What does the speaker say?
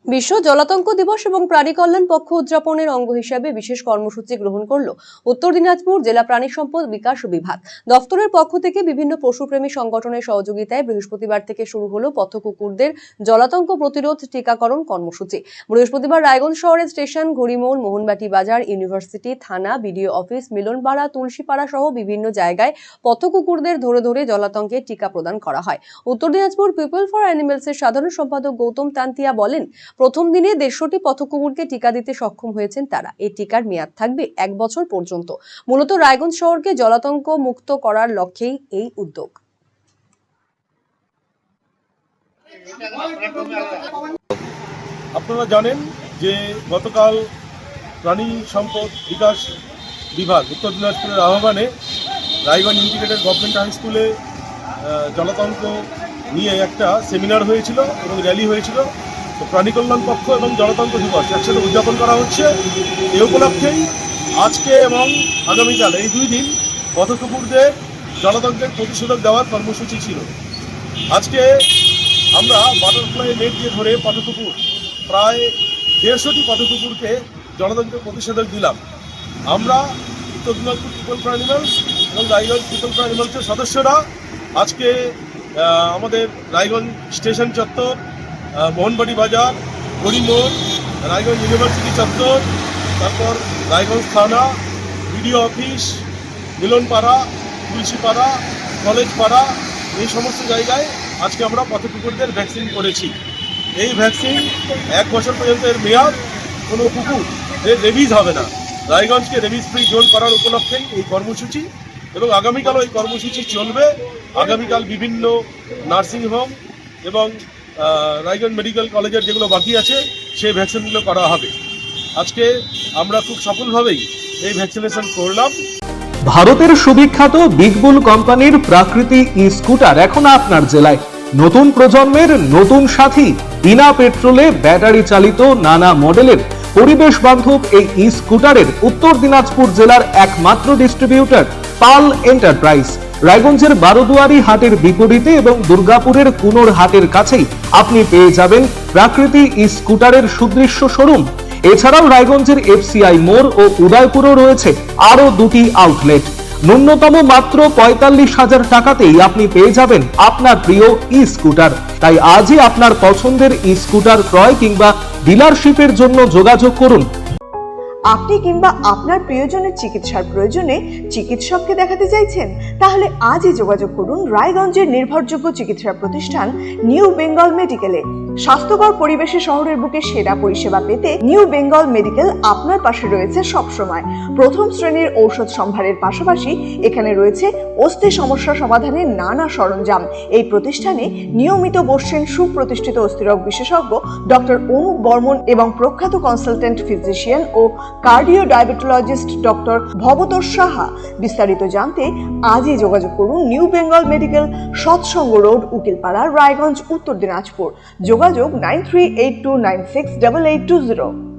বিশ্ব জলাতঙ্ক দিবস এবং প্রাণী কল্যাণ পক্ষ উদযাপনের অঙ্গ হিসাবে বিশেষ কর্মসূচি গ্রহণ করল উত্তর দিনাজপুর জেলা প্রাণী সম্পদ বিকাশ বিভাগ। দফতরের পক্ষ থেকে বিভিন্ন পশুপ্রেমী সংগঠনের সহযোগিতায় বৃহস্পতিবার থেকে শুরু হলো পথ কুকুরদের জলাতঙ্ক প্রতিরোধ টিকাকরণ কর্মসূচি। বৃহস্পতিবার রায়গঞ্জ শহরের স্টেশন, ঘড়িমোড়, মোহনবাটি বাজার, ইউনিভার্সিটি, থানা, বিডিও অফিস, মিলনপাড়া, তুলসীপাড়া সহ বিভিন্ন জায়গায় পথ কুকুরদের ধরে ধরে জলাতঙ্কের টিকা প্রদান করা হয়। উত্তর দিনাজপুর পিপল ফর অ্যানিমেলসের সাধারণ সম্পাদক গৌতম তান্তিয়া বলেন, প্রথম দিনে 150টি পথকুকুরকে টিকা দিতে সক্ষম হয়েছেন তারা। এই টিকার মেয়াদ থাকবে 1 বছর পর্যন্ত। মূলত রায়গঞ্জ শহরকে জলাতঙ্ক মুক্ত করার লক্ষ্যেই এই উদ্যোগ। আপনারা জানেন যে গতকাল প্রাণী সম্পদ বিকাশ বিভাগ উত্তর দিনাজপুরের আহ্বানে রায়গঞ্জ ইন্টিগ্রেটেড গভর্নমেন্ট হাই স্কুলে জলাতঙ্ক নিয়ে একটা সেমিনার হয়েছিল এবং র্যালি হয়েছিল। তো প্রাণী কল্যাণ পক্ষ এবং জলাতঙ্ক দিবস একসাথে উদযাপন করা হচ্ছে। এই উপলক্ষেই আজকে এবং আগামীকাল এই 2 দিন পথকুকুরদের জলাতঙ্কের প্রতিষেধক দেওয়ার কর্মসূচি ছিল। আজকে আমরা বাটারফ্লাই নেট দিয়ে ধরে পথকুকুর প্রায় 150টি পথকুকুরকে জলাতঙ্কের প্রতিষেধক দিলাম। আমরা উত্তর দিনাজপুর পিপল ফর অ্যানিমেলস এবং রায়গঞ্জ পিপল ফর অ্যানিমেলসের সদস্যরা আজকে আমাদের রায়গঞ্জ স্টেশন চত্বর, মোহনবাটি বাজার, ঘড়িমোড়, রায়গঞ্জ ইউনিভার্সিটি চত্বর, তারপর রায়গঞ্জ থানা, বিডিও অফিস, মিলনপাড়া, তুলসীপাড়া, কলেজপাড়া, এই সমস্ত জায়গায় আজকে আমরা পথকুকুরদের ভ্যাকসিন করেছি। এই ভ্যাকসিন 1 বছর পর্যন্ত এর মেয়াদ। কোনো কুকুর রেবিজ হবে না। রায়গঞ্জকে রেবিজ ফ্রি জোন করার উপলক্ষেই এই কর্মসূচি এবং আগামীকালও এই কর্মসূচি চলবে। আগামীকাল বিভিন্ন নার্সিংহোম এবং রায়গঞ্জ মেডিকেল কলেজের যেগুলো বাকি আছে সেই ভ্যাকসিনগুলো করা হবে। আজকে আমরা খুব সফলভাবেই এই ভ্যাকসিনেশন করলাম। ভারতের সুবিখ্যাত বিগ বুল কোম্পানির প্রাকৃতিক ই স্কুটার এখন আপনার জেলায়। নতুন প্রজন্মের নতুন সাথী, বিনা পেট্রোলে ব্যাটারি চালিত নানা মডেলের পরিবেশ বান্ধব এই ই স্কুটারের উত্তর দিনাজপুর জেলার একমাত্র ডিস্ট্রিবিউটর পাল এন্টারপ্রাইজ। রায়গঞ্জের বারোদুয়ারি হাটের বিপরীতে এবং দুর্গাপুরের কুনোর হাটের কাছেই আপনি পেয়ে যাবেন প্রাকৃতিক ই স্কুটারের সুদৃশ্য শোরুম। এছাড়াও রায়গঞ্জের এফসিআই মোড় ও উদয়পুরেও রয়েছে আরো 2টি আউটলেট। ন্যূনতম মাত্র 45,000 টাকাতেই আপনি পেয়ে যাবেন আপনার প্রিয় ই স্কুটার। তাই আজই আপনার পছন্দের ই স্কুটার ক্রয় কিংবা ডিলারশিপের জন্য যোগাযোগ করুন। আপনি কিংবা আপনার প্রিয়জনের চিকিৎসার প্রয়োজনে চিকিৎসককে দেখাতে চাইছেন? তাহলে আজই যোগাযোগ করুন রায়গঞ্জের নির্ভরযোগ্য চিকিৎসা প্রতিষ্ঠান নিউ বেঙ্গল মেডিকেলে। স্বাস্থ্যকর পরিবেশে শহরের বুকে সেরা পরিষেবা পেতে নিউ বেঙ্গল মেডিকেল আপনার পাশে রয়েছে সবসময়। প্রথম শ্রেণীর ঔষধ সম্ভারের পাশাপাশি এখানে রয়েছে অস্থি সমস্যা সমাধানের নানা সরঞ্জাম। এই প্রতিষ্ঠানে নিয়মিত বসছেন সুপ্রতিষ্ঠিত অস্থিরোগ বিশেষজ্ঞ ডক্টর অনুপ বর্মন এবং প্রখ্যাত কনসালটেন্ট ফিজিশিয়ান ও cardio diabetologist doctor Bhabatosh Saha. বিস্তারিত জানতে আজই যোগাযোগ করুন new Bengal medical, Satsang road, Ukilpara, Raiganj, Uttar Dinajpur. যোগাযোগ 9382968820।